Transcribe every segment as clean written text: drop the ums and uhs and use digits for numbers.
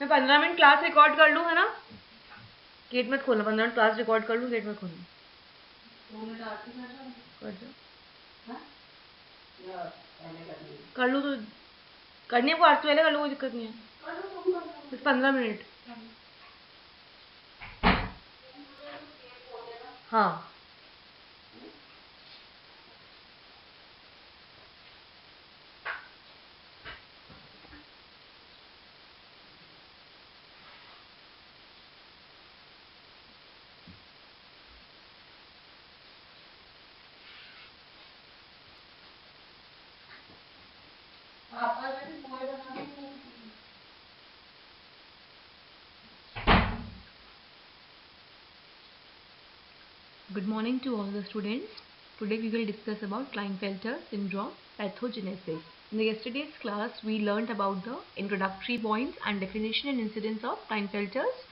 मैं 15 minute class record कर लूँ, है ना? गेट मत खोलना, 15 मिनट क्लास रिकॉर्ड कर लूँ, गेट मत खोलना। कर लूँ तो करने को आरती पहले कर लो, कोई दिक्कत नहीं है, बस 15 मिनट। हाँ Good morning to all the students. Today we will discuss about Klinefelter syndrome pathogenesis. In the yesterday's class, we learned about the introductory points and definition and incidence of Klinefelter's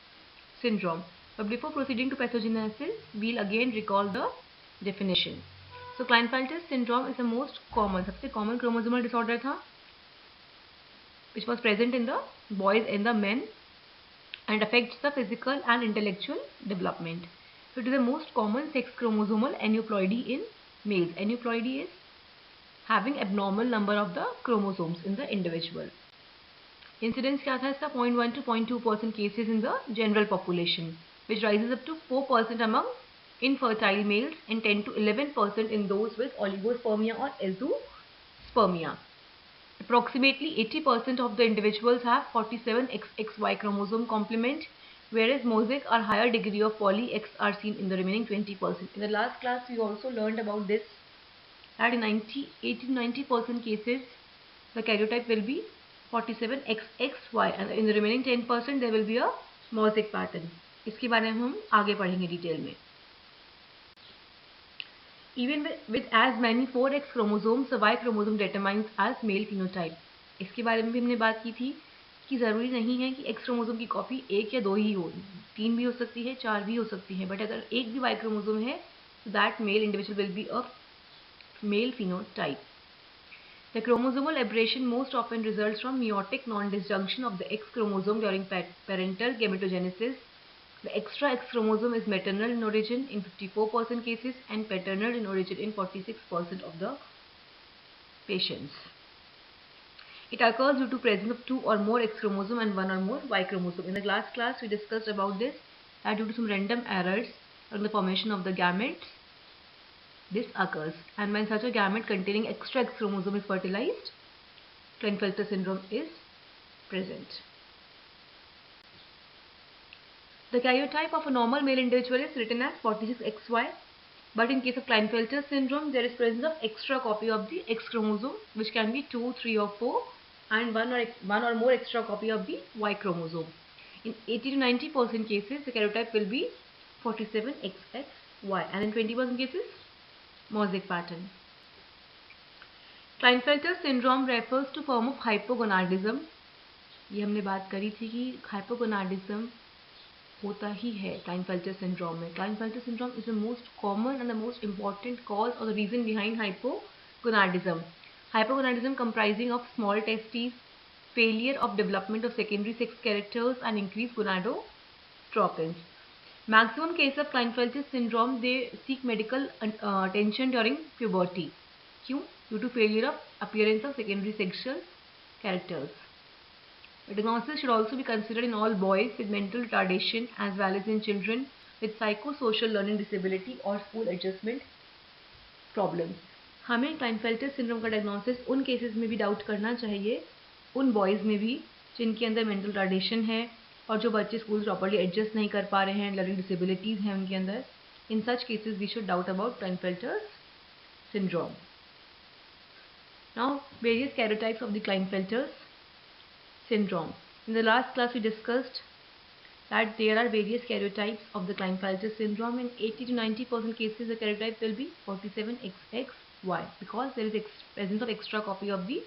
syndrome. But before proceeding to pathogenesis, we'll again recall the definition. So Klinefelter syndrome is the most common, सबसे common chromosomal disorder था, which was present in the boys and the men and affects the physical and intellectual development. So it is the most common sex chromosomal aneuploidy in males. Aneuploidy is having abnormal number of the chromosomes in the individual. Incidence क्या था इसका? 0.1 to 0.2% cases in the general population, which rises up to 4% among infertile males and 10 to 11% in those with oligospermia or azoospermia. Approximately 80% of the individuals have 47XXY chromosome complement, whereas mosaic or higher degree of poly-X are seen in the remaining 20%. In the last class, we also learned about this, that in 80 to 90% cases, the karyotype will be 47XXY and in the remaining 10% there will be a mosaic pattern. इसके बारे में हम आगे पढ़ेंगे detail में. Even with as many 4x chromosomes, the Y chromosome determines as male phenotype. इसके बारे में भी हमने बात की थी कि ज़रूरी नहीं है कि X क्रोमोसोम की कॉपी 1 या 2 ही हो, 3 भी हो सकती है, 4 भी हो सकती है, बट अगर एक भी Y क्रोमोसोम है, so that male individual will be a male phenotype. The chromosomal aberration most often results from meiotic non-disjunction of the X chromosome during parental gametogenesis. The extra X chromosome is maternal in origin in 54% cases and paternal in origin in 46% of the patients. It occurs due to presence of 2 or more X chromosome and 1 or more Y chromosome. In the last class, we discussed about this, that due to some random errors in the formation of the gametes, this occurs. And when such a gamete containing extra X chromosome is fertilized, Klinefelter syndrome is present. The karyotype of a normal male individual is written as 46XY, but in case of Klinefelter syndrome, there is presence of extra copy of the X chromosome, which can be 2, 3 or 4, and one or more extra copy of the Y chromosome. In 80 to 90% cases, the karyotype will be 47XXY, and in 20% cases, mosaic pattern. Klinefelter syndrome refers to form of hypogonadism. ये हमने बात करी थी कि hypogonadism होता ही है Klinefelter syndrome में. Klinefelter syndrome is the most common and the most important cause or the reason behind hypogonadism. Hypogonadism comprising of small testes, failure of development of secondary sex characters and increased gonadotropins. Maximum case of Klinefelter syndrome, they seek medical attention during puberty. क्यों? Due to failure of appearance of secondary sexual characters. The diagnosis should also be considered in all boys with mental retardation as well as in children with psychosocial learning disability or school adjustment problems. हमें Klinefelter syndrome का diagnosis उन cases में भी doubt करना चाहिए, उन boys में भी जिनके अंदर mental retardation है और जो बच्चे schools properly adjust नहीं कर पा रहे हैं, learning disabilities हैं उनके अंदर. In such cases, we should doubt about Klinefelter syndrome. Now, various karyotypes of the Klinefelter syndrome. In the last class, we discussed that there are various karyotypes of the Klinefelter syndrome. In 80 to 90% cases, the karyotype will be 47XXY because there is presence of extra copy of the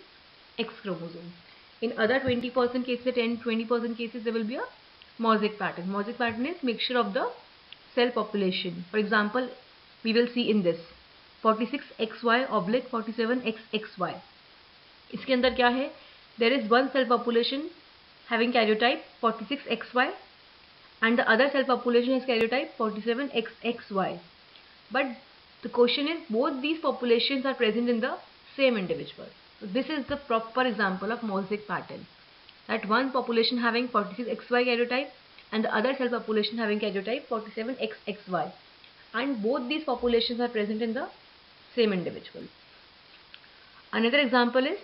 X chromosome. In other 20% cases, 10-20% cases, there will be a mosaic pattern. Mosaic pattern is mixture of the cell population. For example, we will see in this 46XY/47XXY. इसके अंदर क्या है? There is one cell population having karyotype 46XY and the other cell population has karyotype 47XXY. But the question is, both these populations are present in the same individual. So this is the proper example of mosaic pattern, that one population having 46XY karyotype and the other cell population having karyotype 47XXY, and both these populations are present in the same individual. Another example is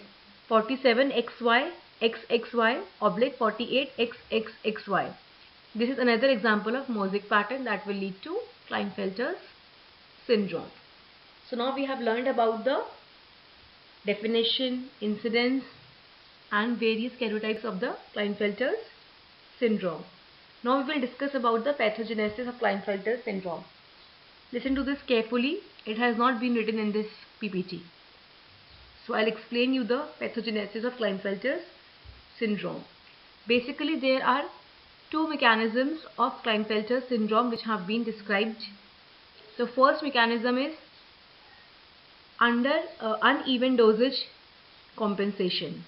47XY XXY oblique 48XXXY. This is another example of mosaic pattern that will lead to Klinefelter's syndrome. So now we have learned about the definition, incidence and various karyotypes of the Klinefelter's syndrome. Now we will discuss about the pathogenesis of Klinefelter syndrome. Listen to this carefully. It has not been written in this PPT. So I'll explain you the pathogenesis of Klinefelter's syndrome. Basically, there are two mechanisms of Klinefelter syndrome which have been described. The first mechanism is under uneven dosage compensation.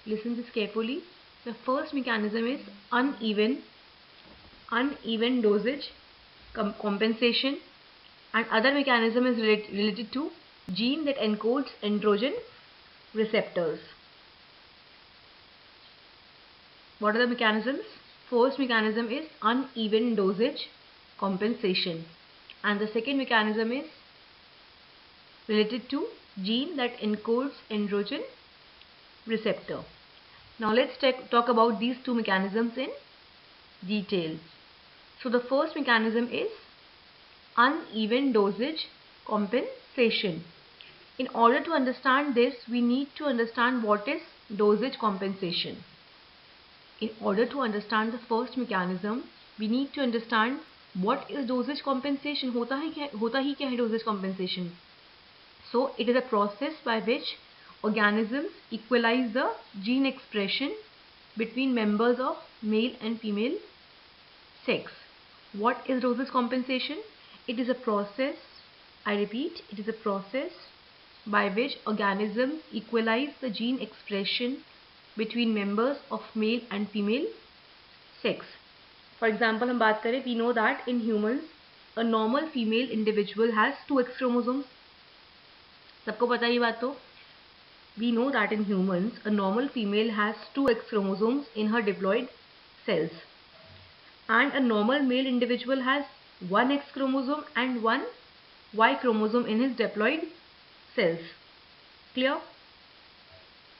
Listen this carefully. The first mechanism is uneven dosage compensation, and other mechanism is related to gene that encodes androgen receptors. What are the mechanisms? First mechanism is uneven dosage compensation, and the second mechanism is related to gene that encodes androgen receptor. Now let's talk about these two mechanisms in detail. So the first mechanism is uneven dosage compensation. In order to understand this, we need to understand what is dosage compensation. In order to understand the first mechanism, we need to understand what is dosage compensation. होता ही क्या है dosage compensation? So it is a process by which organisms equalize the gene expression between members of male and female sex. What is dosage compensation? It is a process, I repeat, it is a process by which organisms equalize the gene expression between members of male and female sex. For example, हम बात करें, we know that in humans a normal female individual has 2 X chromosomes. सबको पता ही बात तो. We know that in humans a normal female has 2 X chromosomes in her diploid cells, and a normal male individual has 1 X chromosome and 1 Y chromosome in his diploid cells. Clear?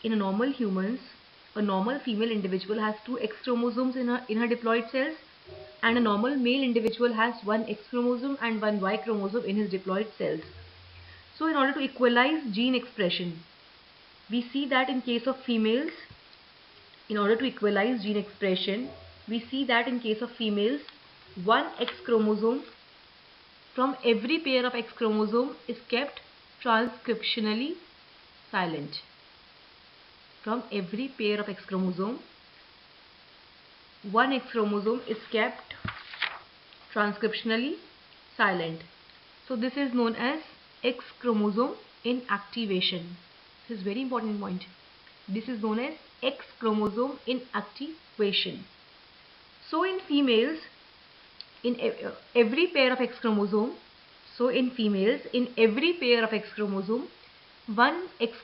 In a normal humans, a normal female individual has 2 X chromosomes in her diploid cells, and a normal male individual has 1 X chromosome and 1 Y chromosome in his diploid cells. So in order to equalize gene expression, we see that in case of females, in order to equalize gene expression, we see that in case of females, 1 X chromosome from every pair of X chromosome is kept transcriptionally silent. From every pair of X chromosome, 1 X chromosome is kept transcriptionally silent. So this is known as X chromosome inactivation. This is very important point. This is known as X chromosome inactivation. So in females, in every pair of X chromosome, one X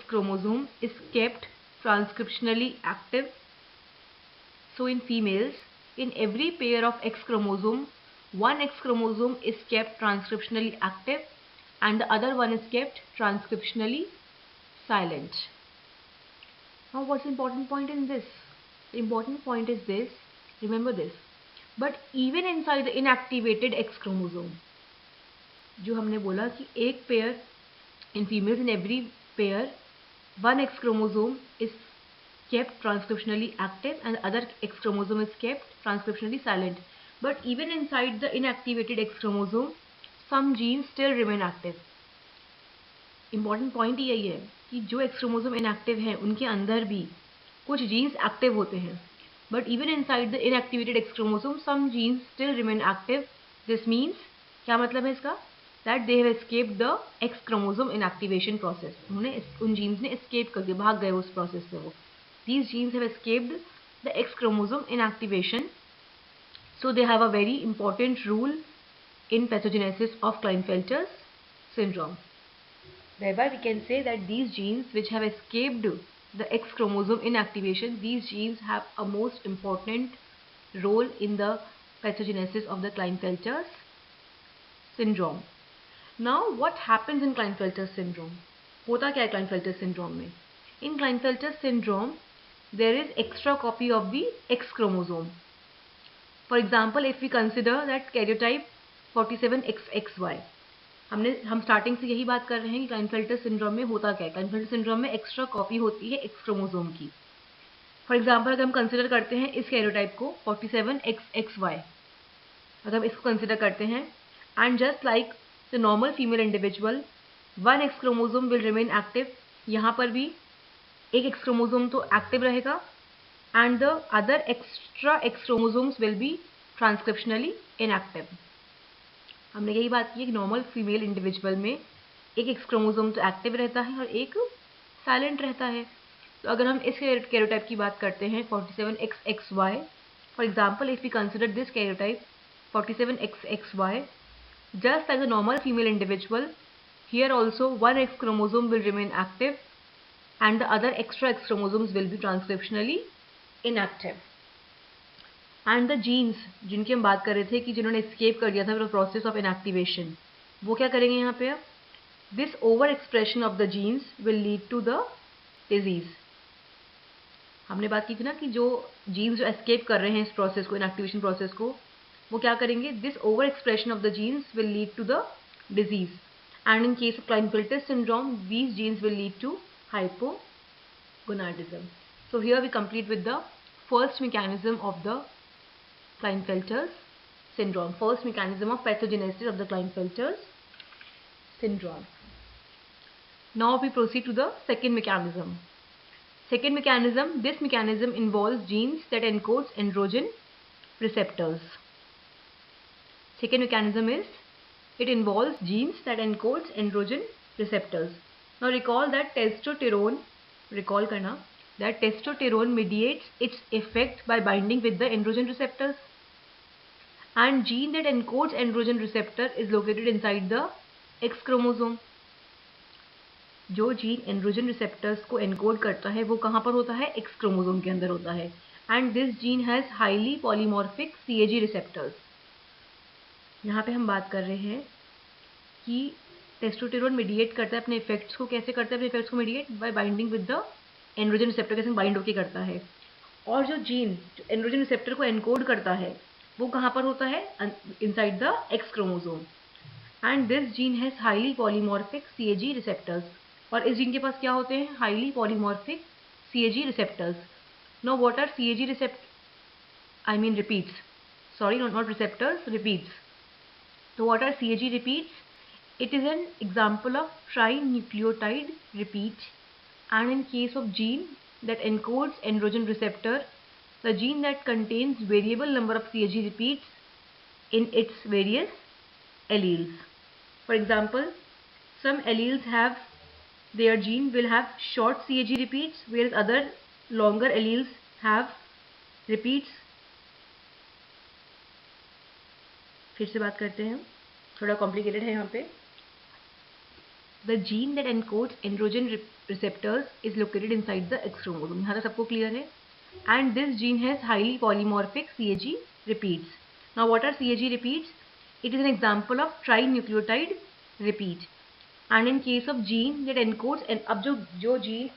chromosome is kept transcriptionally active. So in females, in every pair of X chromosome, one X chromosome is kept transcriptionally active and the other one is kept transcriptionally silent. Now what's the important point in this? The important point is this, remember this, but even inside the inactivated X chromosome, जो हमने बोला कि एक pair in females, in every pair, one X chromosome is kept transcriptionally active and the other X chromosome is kept transcriptionally silent. But even inside the inactivated X chromosome, some genes still remain active. Important point यही है कि जो X chromosome inactive है, उनके अंदर भी कुछ genes active होते हैं. But even inside the inactivated X chromosome, some genes still remain active. This means, क्या मतलब है इसका? that they have escaped the X chromosome inactivation process. उन्होंने उन genes ने escape कर दिया, भाग गए उस process से वो. These genes have escaped the X chromosome inactivation, so they have a very important role in pathogenesis of Klinefelter's syndrome. Thereby, we can say that these genes which have escaped the X chromosome inactivation, these genes have a most important role in the pathogenesis of the Klinefelter's syndrome. Now, what happens in Klinefelter syndrome? होता क्या है Klinefelter syndrome में? In Klinefelter syndrome, there is extra copy of the X chromosome. For example, if we consider that karyotype 47XXY, हम starting से यही बात कर रहे हैं कि Klinefelter syndrome में होता क्या है. Klinefelter syndrome में एक्स्ट्रा कॉपी होती है X क्रोमोसोम की. फॉर एग्जाम्पल अगर हम कंसिडर करते हैं इस कैरियोटाइप को 47XXY, अगर हम इसको कंसिडर करते हैं, and just like the normal female individual, one X chromosome will remain active. यहाँ पर भी एक X क्रोमोसोम तो एक्टिव रहेगा and the other extra X chromosomes will be transcriptionally inactive. हमने यही बात की है कि नॉर्मल फीमेल इंडिविजुअल में एक X क्रोमोसोम तो एक्टिव रहता है और एक साइलेंट रहता है. तो अगर हम इस कैरियोटाइप की बात करते हैं 47XXY, for example if we consider this karyotype 47XXY, just like the normal female individual, here also one X chromosome will remain active and the other extra X chromosomes will be transcriptionally inactive. And the genes जिनकी हम बात कर रहे थे कि जिन्होंने escape कर दिया था प्रोसेस ऑफ inactivation, वो क्या करेंगे यहाँ पे? This over expression of the genes will lead to the disease. हमने बात की थी ना कि जो जीन्स जो एस्केप कर रहे हैं इस प्रोसेस को, इनएक्टिवेशन प्रोसेस को, वो क्या करेंगे? This over expression of the genes will lead to the disease, and in case of Klinefelter syndrome these genes will lead to hypogonadism. So here we complete with the first mechanism of the Klinefelter's syndrome, first mechanism of pathogenesis of the Klinefelter's syndrome. Now we proceed to the second mechanism. Second mechanism, this mechanism involves genes that encodes androgen receptors. Second mechanism is, it involves genes that encodes androgen receptors. Now recall that testosterone, recall करना, that testosterone mediates its effect by binding with the androgen receptors, and gene that encodes androgen receptor is located inside the X chromosome. जो gene androgen receptors को encode करता है वो कहाँ पर होता है? एक्स क्रोमोसोम के अंदर होता है. And this gene has highly polymorphic CAG receptors. यहाँ पे हम बात कर रहे हैं कि टेस्टोस्टेरोन मीडिएट करता है अपने इफेक्ट्स को. कैसे करता है अपने इफेक्ट्स को mediate? Bye binding with the androgen receptor. कैसे बाइंड होकर करता है? और जो जीन जो एंड्रोजन रिसेप्टर को एनकोड करता है वो कहाँ पर होता है? Inside the X chromosome. And this gene has highly polymorphic CAG receptors. और इस जीन के पास क्या होते हैं? Highly polymorphic CAG receptors. No what are CAG recept I mean repeats, sorry not receptors, repeats. तो what are CAG repeats? It is an example of trinucleotide repeat, and in case of gene that encodes androgen receptor, the gene that contains variable number of CAG repeats in its various alleles. For example, some alleles have their gene will have short CAG repeats, whereas other longer alleles have repeats. फिर से बात करते हैं, थोड़ा complicated है यहाँ पे. The gene that encodes androgen receptors is located inside the X chromosome. यहाँ तक सबको क्लियर है? And this gene has highly polymorphic CAG repeats. Now what are CAG repeats? It is an example of trinucleotide repeat. And in case of gene that encodes, अब जो gene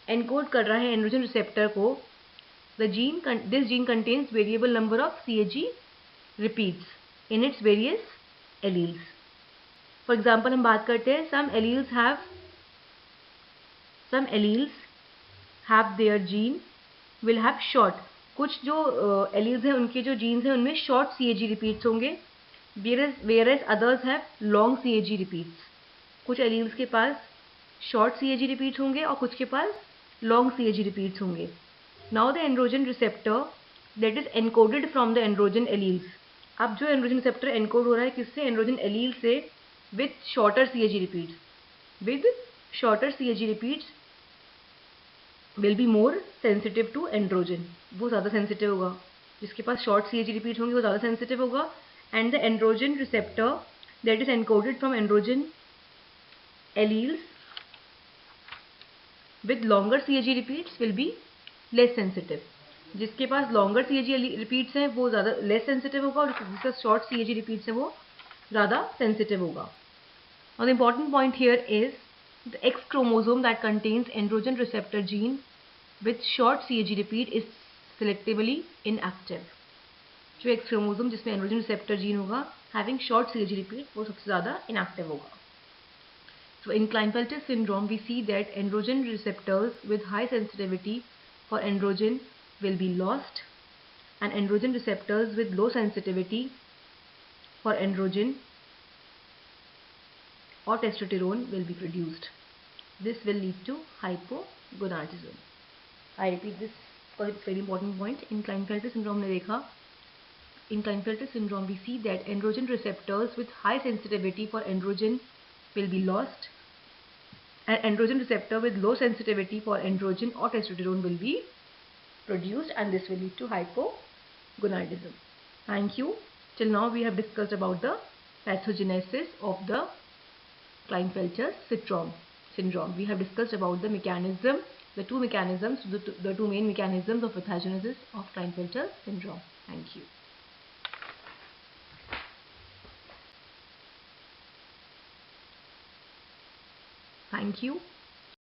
encode कर रहा है androgen receptor को, this gene contains variable number of CAG repeats in its various alleles. For example हम बात करते हैं some alleles have their gene will have short, कुछ जो alleles हैं उनके जो genes हैं उनमें short CAG repeats होंगे, whereas others have long CAG repeats. कुछ alleles के पास short CAG repeats होंगे और कुछ के पास long CAG repeats होंगे. Now the androgen receptor that is encoded from the androgen alleles. अब जो androgen receptor encode हो रहा है किससे? androgen allele से. with shorter CAG repeats. With shorter CAG repeats will be more sensitive to androgen. वो ज़्यादा sensitive होगा. जिसके पास short CAG repeats होंगे वो ज़्यादा sensitive होगा. And the androgen receptor that is encoded from androgen alleles with longer CAG repeats will be less sensitive. जिसके पास longer CAG repeats हैं वो ज़्यादा less sensitive होगा और जिसका short CAG repeats है वो ज़्यादा sensitive होगा. Now the important point here is the X chromosome that contains androgen receptor gene with short CAG repeat is selectively inactive. जो X chromosome जिसमें androgen receptor gene होगा having short CAG repeat वो सबसे ज़्यादा inactive होगा. So in Klinefelter syndrome we see that androgen receptors with high sensitivity for androgen will be lost and androgen receptors with low sensitivity for androgen or testosterone will be produced. This will lead to hypogonadism. I repeat this because it's a very important point. In Klinefelter syndrome ने देखा, in Klinefelter syndrome we see that androgen receptors with high sensitivity for androgen will be lost and androgen receptor with low sensitivity for androgen or testosterone will be produced and this will lead to hypogonadism. Thank you. Till now we have discussed about the pathogenesis of the Klinefelter syndrome. We have discussed about the mechanism, the two main mechanisms of pathogenesis of Klinefelter syndrome. Thank you. Thank you.